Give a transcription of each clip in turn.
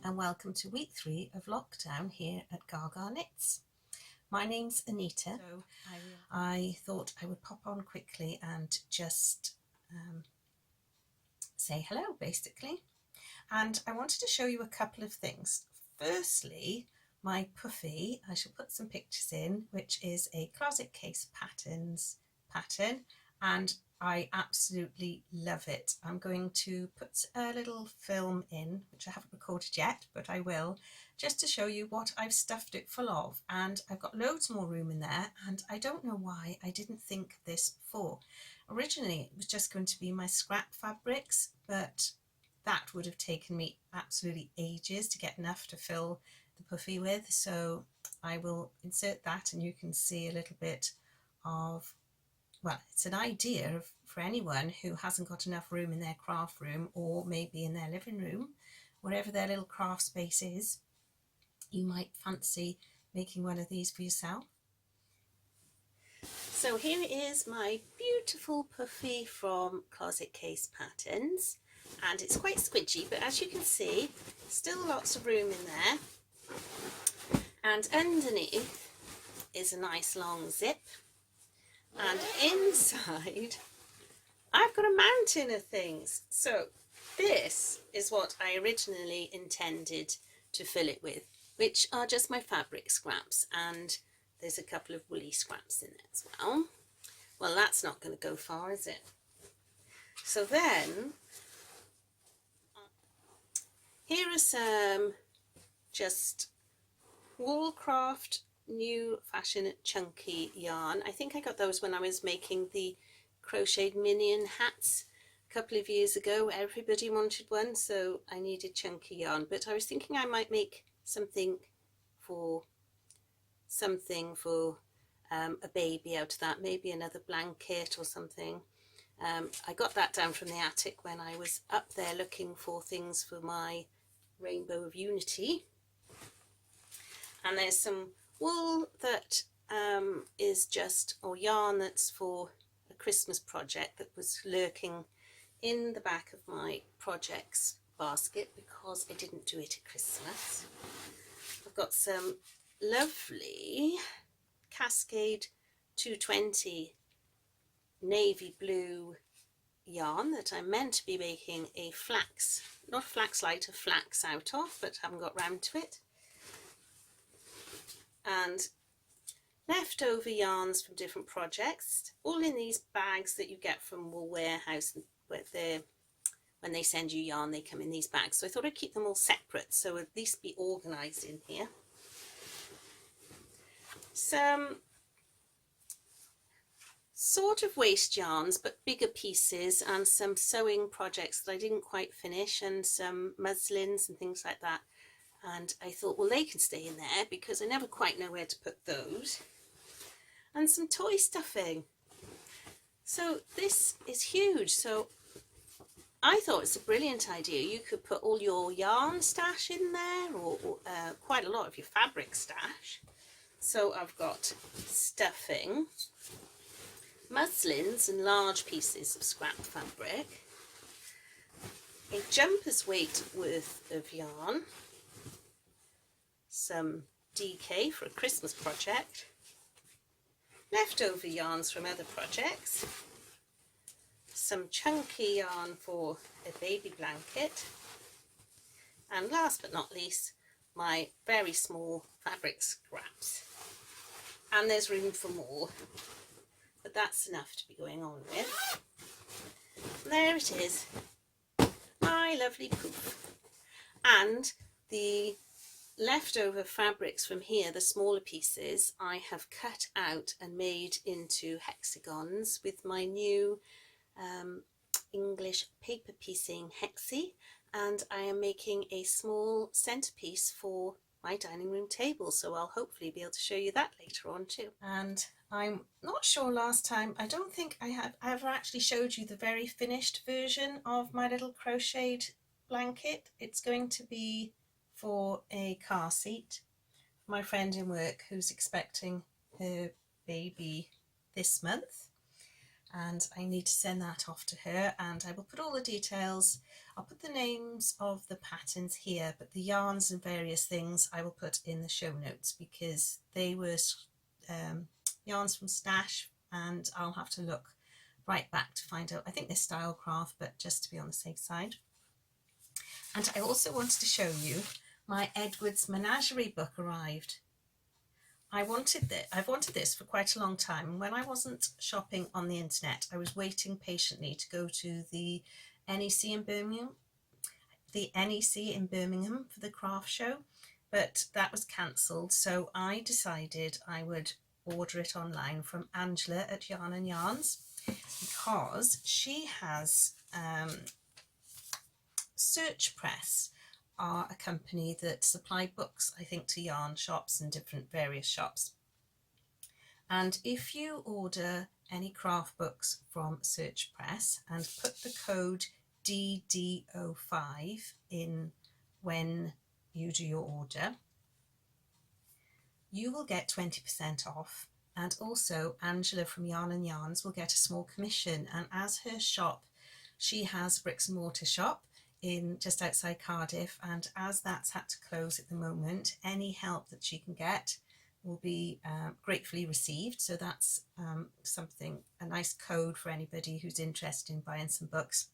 and welcome to week 3 of lockdown here at Gaga Knits. My name's Anita. So I thought I would pop on quickly and just say hello basically. And I wanted to show you a couple of things. Firstly, my pouffe, I shall put some pictures in, which is a closet case patterns pattern, and I absolutely love it. I'm going to put a little film in, which I haven't recorded yet, but I will, just to show you what I've stuffed it full of. And I've got loads more room in there, and I don't know why I didn't think of this before. Originally, it was just going to be my scrap fabrics, but that would have taken me absolutely ages to get enough to fill the pouffe with. So I will insert that, and you can see a little bit of, well, it's an idea for anyone who hasn't got enough room in their craft room, or maybe in their living room, wherever their little craft space is. You might fancy making one of these for yourself. So here is my beautiful pouffe from Closet Case Patterns, and it's quite squidgy, but as you can see, still lots of room in there. And underneath is a nice long zip. And inside, I've got a mountain of things. So this is what I originally intended to fill it with, which are just my fabric scraps, and there's a couple of woolly scraps in there as well. Well, that's not going to go far, is it? So then, here are some just Woolcraft new fashion chunky yarn. I think I got those when I was making the crocheted minion hats a couple of years ago. Everybody wanted one, so I needed chunky yarn, but I was thinking I might make something for a baby out of that, maybe another blanket or something. I got that down from the attic when I was up there looking for things for my Rainbow of Unity. And there's some wool that is just, or yarn that's for a Christmas project that was lurking in the back of my projects basket because I didn't do it at Christmas. I've got some lovely Cascade 220 navy blue yarn that I'm meant to be making a flax, not a flax light, a flax out of, but haven't got round to it. And leftover yarns from different projects, all in these bags that you get from Wool Warehouse. When they send you yarn, they come in these bags. So I thought I'd keep them all separate, so at least be organised in here. Some sort of waste yarns, but bigger pieces, and some sewing projects that I didn't quite finish, and some muslins and things like that. And I thought, well, they can stay in there because I never quite know where to put those. And some toy stuffing. So this is huge. So I thought it's a brilliant idea. You could put all your yarn stash in there, or quite a lot of your fabric stash. So I've got stuffing, muslins and large pieces of scrap fabric, a jumper's weight worth of yarn, some DK for a Christmas project, leftover yarns from other projects, some chunky yarn for a baby blanket, and last but not least, my very small fabric scraps. And there's room for more, but that's enough to be going on with. And there it is, my lovely pouffe. And the leftover fabrics from here, the smaller pieces, I have cut out and made into hexagons with my new English paper piecing hexie, and I am making a small centerpiece for my dining room table, so I'll hopefully be able to show you that later on too. And I'm not sure last time, I don't think I have ever actually showed you the very finished version of my little crocheted blanket. It's going to be for a car seat. My friend in work who's expecting her baby this month. and I need to send that off to her, and I will put all the details. I'll put the names of the patterns here, but the yarns and various things I will put in the show notes, because they were yarns from Stash, and I'll have to look right back to find out. I think they're Stylecraft, but just to be on the safe side. And I also wanted to show you my Edward's Menagerie book arrived. I've wanted this for quite a long time. When I wasn't shopping on the internet, I was waiting patiently to go to the NEC in Birmingham, for the craft show, but that was cancelled. So I decided I would order it online from Angela at Yarn and Yarns, because she has Search Press are a company that supply books, I think, to yarn shops and different various shops. And if you order any craft books from Search Press and put the code DD05 in when you do your order, you will get 20% off. And also Angela from Yarn and Yarns will get a small commission. And as her shop, she has a bricks and mortar shop in just outside Cardiff, and as that's had to close at the moment, any help that she can get will be gratefully received. So that's a nice code for anybody who's interested in buying some books.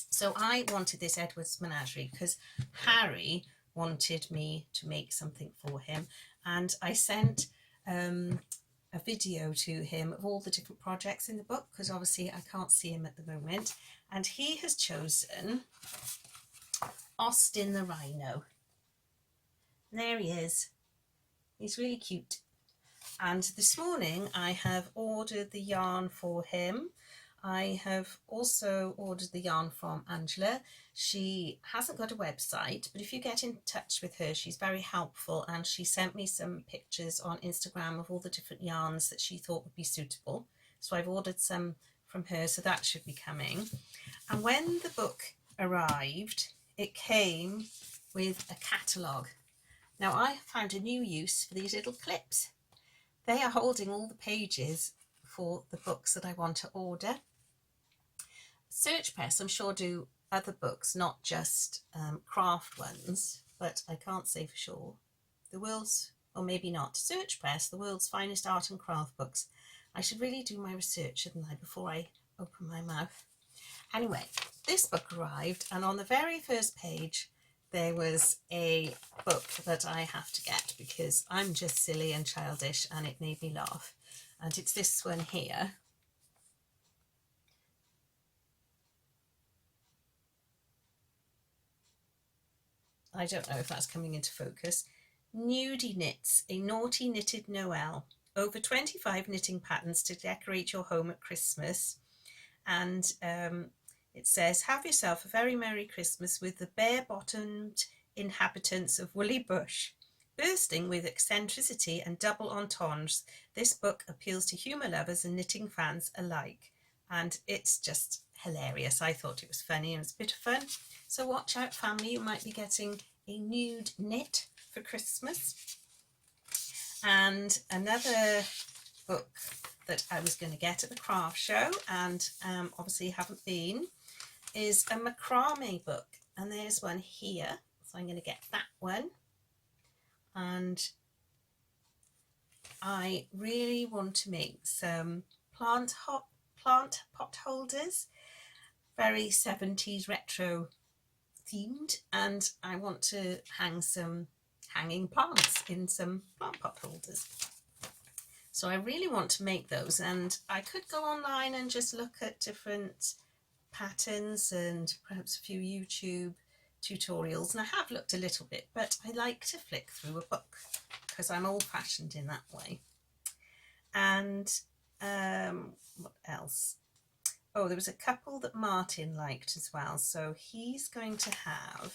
So I wanted this Edward's Menagerie because Harry wanted me to make something for him, and I sent a video to him of all the different projects in the book, because obviously I can't see him at the moment, and he has chosen Austin the Rhino. And there he is. He's really cute. And this morning I have ordered the yarn for him. I have also ordered the yarn from Angela. She hasn't got a website, but if you get in touch with her, she's very helpful, and she sent me some pictures on Instagram of all the different yarns that she thought would be suitable. So I've ordered some from her, so that should be coming. And when the book arrived, it came with a catalogue. Now I found a new use for these little clips. They are holding all the pages for the books that I want to order. Search Press, I'm sure, do other books, not just craft ones, but I can't say for sure. The world's, or maybe not, Search Press, the world's finest art and craft books. I should really do my research, shouldn't I, before I open my mouth. Anyway, this book arrived, and on the very first page there was a book that I have to get because I'm just silly and childish, and it made me laugh. And it's this one here. I don't know if that's coming into focus. Nudie Knits, a naughty knitted Noel. Over 25 knitting patterns to decorate your home at Christmas. And it says, have yourself a very Merry Christmas with the bare-bottomed inhabitants of Woolly Bush. Bursting with eccentricity and double entendres, this book appeals to humour lovers and knitting fans alike. And it's just hilarious. I thought it was funny and it's a bit of fun. So watch out, family, you might be getting a nude knit for Christmas. And another book that I was going to get at the craft show, and obviously haven't been, is a macrame book. And there's one here, so I'm going to get that one. And I really want to make some plant pot holders, very 70s retro themed, and I want to hang some hanging plants in some plant pot holders. So I really want to make those, and I could go online and just look at different patterns and perhaps a few YouTube tutorials, and I have looked a little bit, but I like to flick through a book because I'm old-fashioned in that way. And what else? Oh, there was a couple that Martin liked as well, so he's going to have,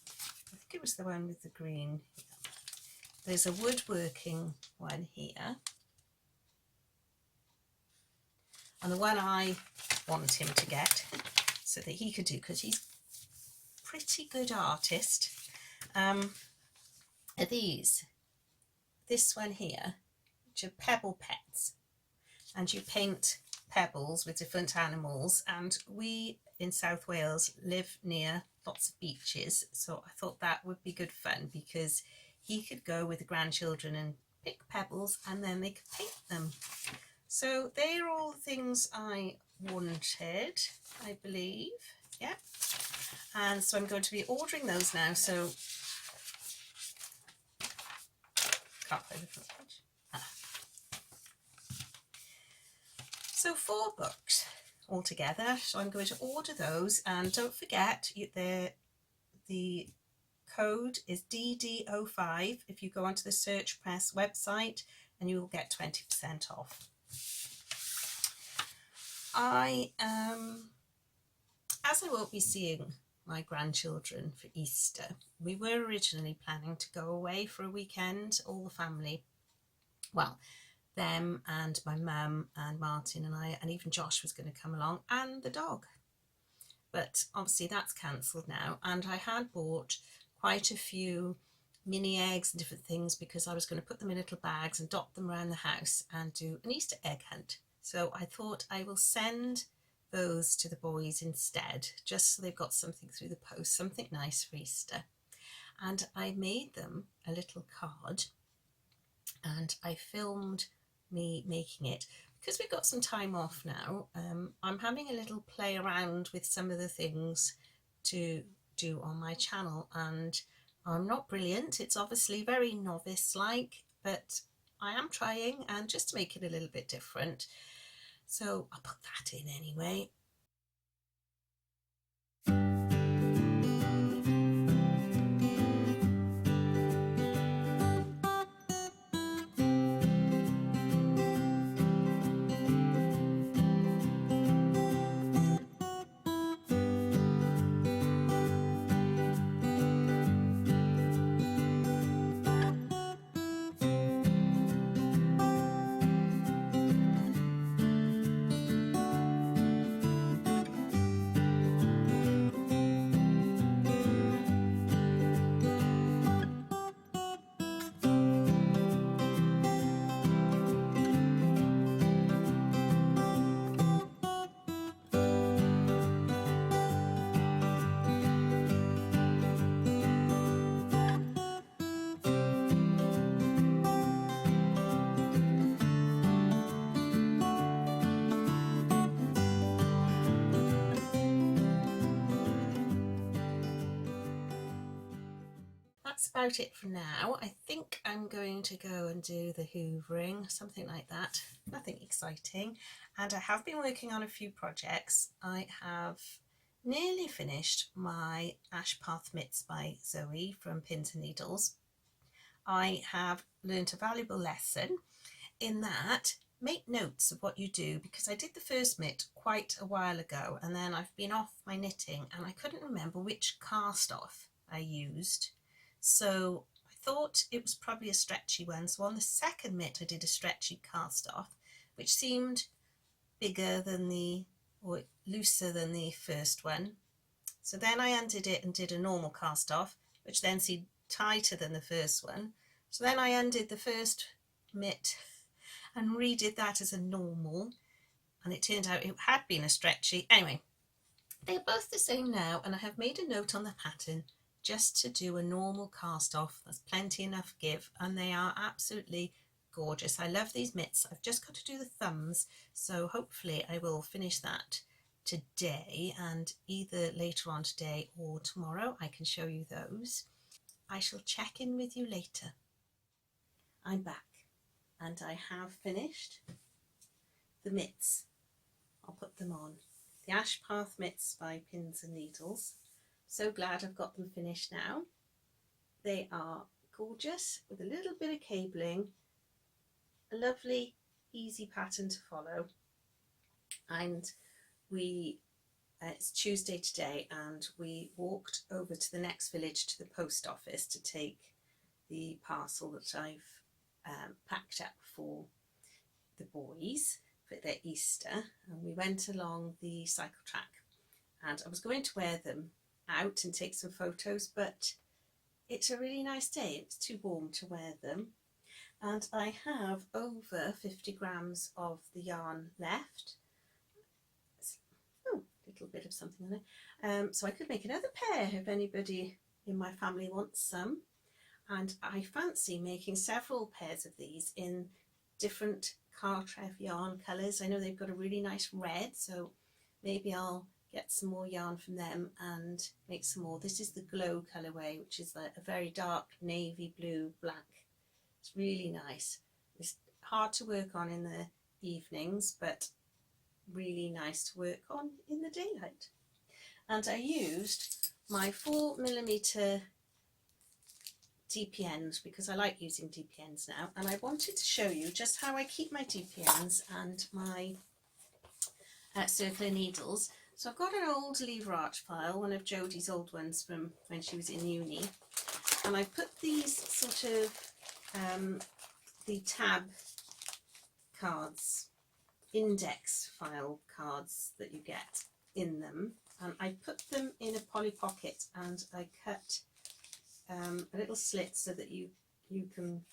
I think it was the one with the green. There's a woodworking one here, and the one I want him to get so that he could do, because he's a pretty good artist, are these. This one here, which are pebble pets, and you paint pebbles with different animals, and we in South Wales live near lots of beaches, so I thought that would be good fun because he could go with the grandchildren and pick pebbles and then they could paint them. So they're all the things I wanted, I believe. Yeah. And so I'm going to be ordering those now. So can't find the front page. So 4 books altogether. So I'm going to order those, and don't forget the code is DD05 if you go onto the Search Press website, and you will get 20% off. As I won't be seeing my grandchildren for Easter, we were originally planning to go away for a weekend, all the family. Well, them and my mum and Martin and I, and even Josh was going to come along, and the dog. But obviously that's cancelled now, and I had bought quite a few mini eggs and different things because I was going to put them in little bags and dot them around the house and do an Easter egg hunt. So I thought I will send those to the boys instead, just so they've got something through the post, something nice for Easter. And I made them a little card, and I filmed me making it. Because we've got some time off now, I'm having a little play around with some of the things to do on my channel, and I'm not brilliant. It's obviously very novice-like, but I am trying, and just to make it a little bit different. So I'll put that in anyway. That's about it for now. I think I'm going to go and do the hoovering, something like that. Nothing exciting. And I have been working on a few projects. I have nearly finished my Ash Path Mitts by Zoe from Pins and Needles. I have learnt a valuable lesson in that make notes of what you do, because I did the first mitt quite a while ago and then I've been off my knitting and I couldn't remember which cast off I used. So I thought it was probably a stretchy one. So on the second mitt I did a stretchy cast off, which seemed bigger than or looser than the first one. So then I undid it and did a normal cast off, which then seemed tighter than the first one. So then I undid the first mitt and redid that as a normal, and it turned out it had been a stretchy. Anyway, they're both the same now, and I have made a note on the pattern just to do a normal cast off. There's plenty enough give, and they are absolutely gorgeous. I love these mitts. I've just got to do the thumbs, so hopefully I will finish that today, and either later on today or tomorrow I can show you those. I shall check in with you later. I'm back and I have finished the mitts. I'll put them on. The Ash Path Mitts by Pins and Needles. So glad I've got them finished now. They are gorgeous with a little bit of cabling, a lovely easy pattern to follow, and it's Tuesday today and we walked over to the next village to the post office to take the parcel that I've packed up for the boys for their Easter, and we went along the cycle track, and I was going to wear them out and take some photos, but it's a really nice day. It's too warm to wear them, and I have over 50 grams of the yarn left, little bit of something on it. So I could make another pair if anybody in my family wants some. And I fancy making several pairs of these in different Cartref yarn colours. I know they've got a really nice red, so maybe I'll get some more yarn from them and make some more. This is the Glow colourway, which is like a very dark navy blue black. It's really nice. It's hard to work on in the evenings, but really nice to work on in the daylight. And I used my 4mm DPNs because I like using DPNs now, and I wanted to show you just how I keep my DPNs and my circular needles. So I've got an old lever arch file, one of Jodie's old ones from when she was in uni, and I put these sort of the tab cards, index file cards that you get in them, and I put them in a Polly Pocket, and I cut a little slit so that you can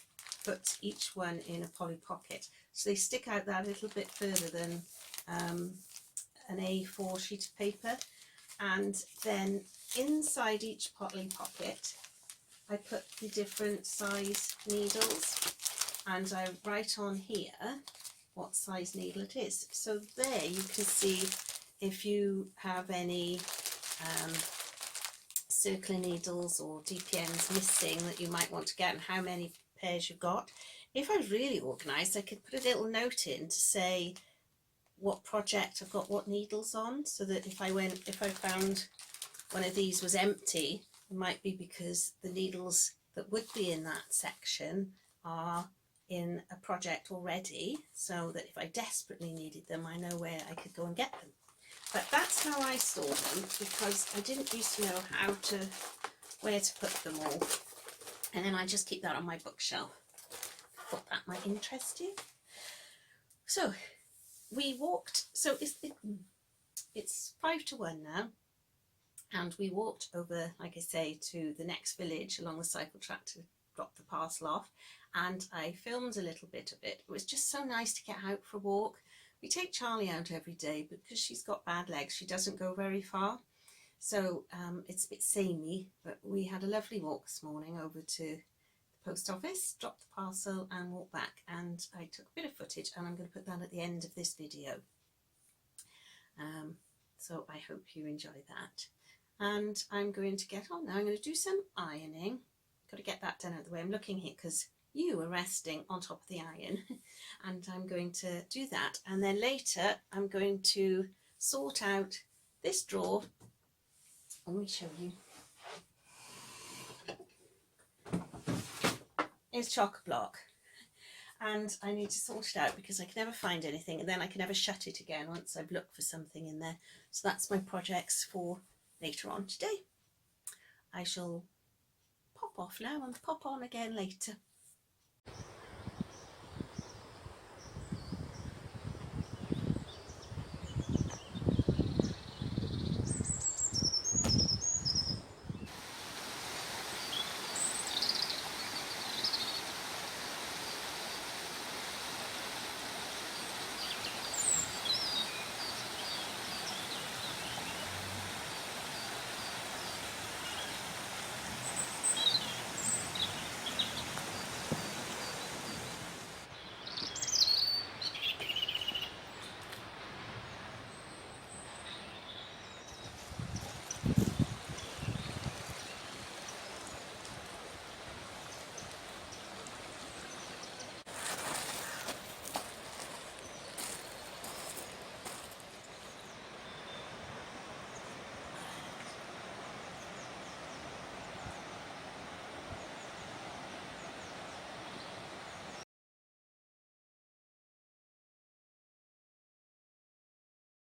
put each one in a Polly Pocket, so they stick out that little bit further than an A4 sheet of paper. And then inside each Polly Pocket I put the different size needles, and I write on here what size needle it is. So there you can see if you have any circular needles or DPNs missing that you might want to get, and how many pairs you've got. If I was really organised, I could put a little note in to say what project I've got what needles on, so that if I found one of these was empty, it might be because the needles that would be in that section are in a project already, so that if I desperately needed them, I know where I could go and get them. But that's how I store them, because I didn't used to know where to put them all, and then I just keep that on my bookshelf. I thought that might interest you. So we walked, so it's 5 to 1 now, and we walked over, like I say, to the next village along the cycle track to drop the parcel off, and I filmed a little bit of it. It was just so nice to get out for a walk. We take Charlie out every day, but because she's got bad legs, she doesn't go very far, so it's a bit samey, but we had a lovely walk this morning over to the post office, dropped the parcel and walked back, and I took a bit of footage, and I'm going to put that at the end of this video. So I hope you enjoy that. And I'm going to get on now. I'm going to do some ironing. Got to get that done out of the way. I'm looking here because you are resting on top of the iron, and I'm going to do that, and then later I'm going to sort out this drawer. Let me show you. It's chock-a-block, and I need to sort it out because I can never find anything, and then I can never shut it again once I've looked for something in there. So that's my projects for later on today. I shall pop off now and pop on again later.